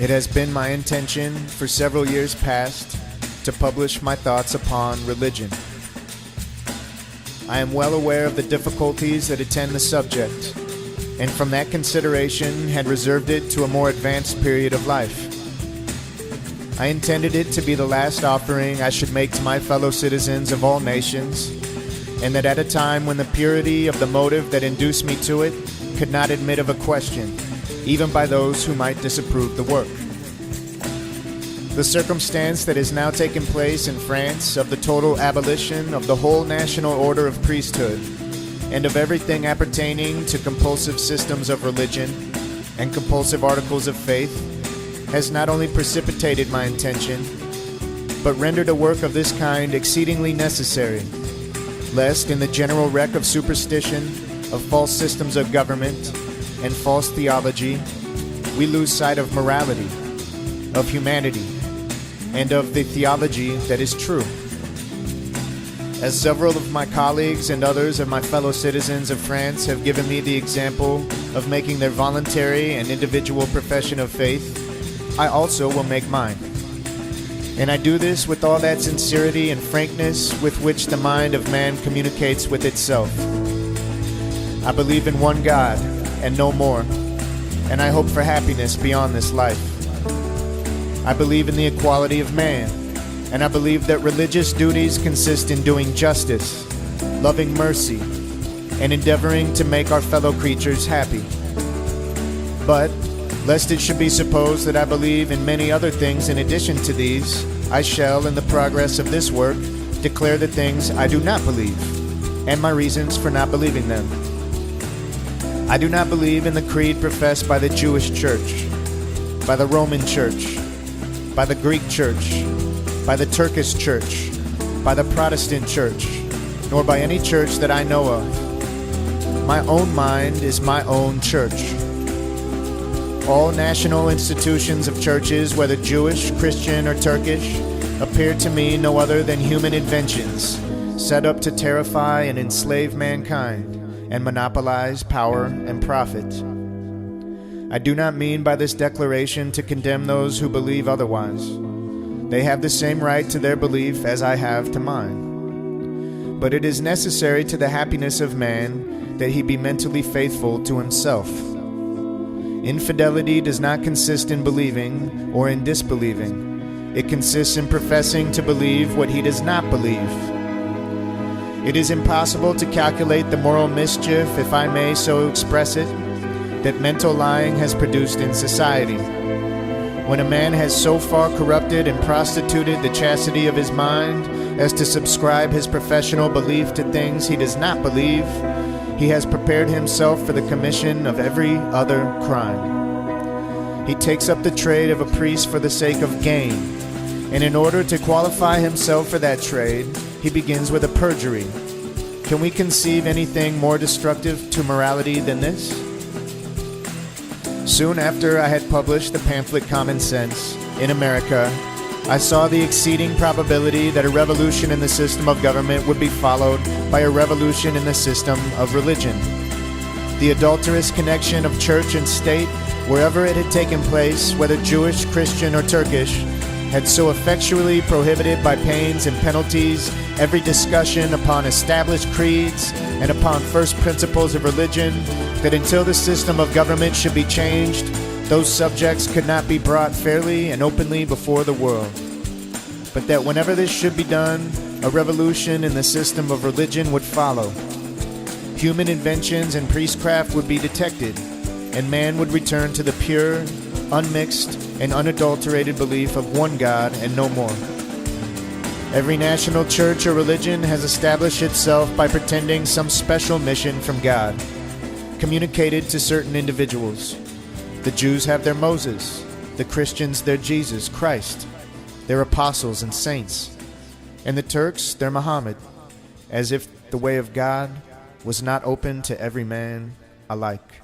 It has been my intention for several years past to publish my thoughts upon religion. I am well aware of the difficulties that attend the subject, and from that consideration had reserved it to a more advanced period of life. I intended it to be the last offering I should make to my fellow citizens of all nations, and that at a time when the purity of the motive that induced me to it could not admit of a question, even by those who might disapprove the work. The circumstance that has now taken place in France of the total abolition of the whole national order of priesthood and of everything appertaining to compulsive systems of religion and compulsive articles of faith has not only precipitated my intention, but rendered a work of this kind exceedingly necessary, lest in the general wreck of superstition, of false systems of government, and false theology, we lose sight of morality, of humanity, and of the theology that is true. As several of my colleagues and others of my fellow citizens of France have given me the example of making their voluntary and individual profession of faith, I also will make mine. And I do this with all that sincerity and frankness with which the mind of man communicates with itself. I believe in one God and no more, and I hope for happiness beyond this life. I believe in the equality of man, and I believe that religious duties consist in doing justice, loving mercy, and endeavoring to make our fellow creatures happy. But, lest it should be supposed that I believe in many other things in addition to these, I shall, in the progress of this work, declare the things I do not believe, and my reasons for not believing them. I do not believe in the creed professed by the Jewish Church, by the Roman Church, by the Greek Church, by the Turkish Church, by the Protestant Church, nor by any church that I know of. My own mind is my own church. All national institutions of churches, whether Jewish, Christian, or Turkish, appear to me no other than human inventions, set up to terrify and enslave mankind and monopolize power and profit. I do not mean by this declaration to condemn those who believe otherwise. They have the same right to their belief as I have to mine. But it is necessary to the happiness of man that he be mentally faithful to himself. Infidelity does not consist in believing or in disbelieving. It consists in professing to believe what he does not believe. It is impossible to calculate the moral mischief, if I may so express it, that mental lying has produced in society. When a man has so far corrupted and prostituted the chastity of his mind as to subscribe his professional belief to things he does not believe, he has prepared himself for the commission of every other crime. He takes up the trade of a priest for the sake of gain, and in order to qualify himself for that trade, he begins with a perjury. Can we conceive anything more destructive to morality than this? Soon after I had published the pamphlet Common Sense in America, I saw the exceeding probability that a revolution in the system of government would be followed by a revolution in the system of religion. The adulterous connection of church and state, wherever it had taken place, whether Jewish, Christian, or Turkish, had so effectually prohibited by pains and penalties every discussion upon established creeds and upon first principles of religion, that until the system of government should be changed, those subjects could not be brought fairly and openly before the world. But that whenever this should be done, a revolution in the system of religion would follow. Human inventions and priestcraft would be detected, and man would return to the pure, unmixed, and unadulterated belief of one God and no more. Every national church or religion has established itself by pretending some special mission from God, communicated to certain individuals. The Jews have their Moses, the Christians their Jesus Christ, their apostles and saints, and the Turks their Muhammad, as if the way of God was not open to every man alike.